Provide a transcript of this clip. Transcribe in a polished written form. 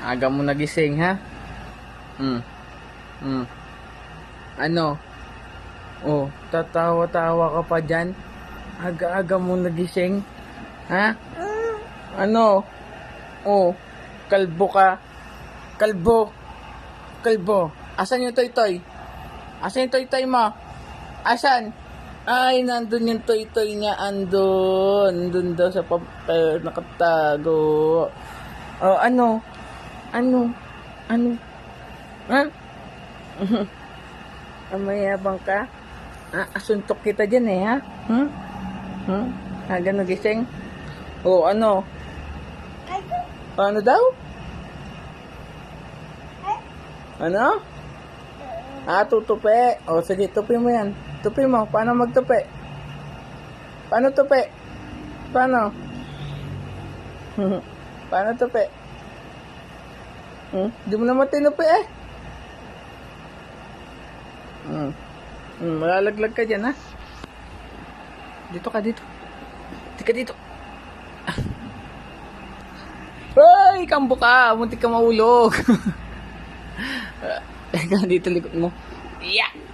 Aga mo nagising, ha? Hmm. Hmm. Ano? Oh, tatawa-tawa ka pa dyan? Aga-aga mo nagising? Ha? Ano? Oh, kalbo ka? Kalbo? Kalbo? Asan yung toy-toy? Asan yung toy-toy mo? Asan? Ay, nandun yung toy-toy niya. Andun daw sa papel. Nakatago. Oh, ano? Ano? Ano? Ha? Mayabang ka? Asuntok kita dyan eh, ha? Aga nagising? Oh, ano? Paano daw? Ano? Tutupi. O, sige, tupi mo yan. Tupi mo. Paano magtupi? Paano tupi? Paano? Paano tupi? Di mo naman tinupi eh. Malalaglag ka dyan, ha? Dito ka, dito. Dito ka, dito. Ay, kambo ka. Muntik ka mahulog. Teka, dito likod mo. Yeah!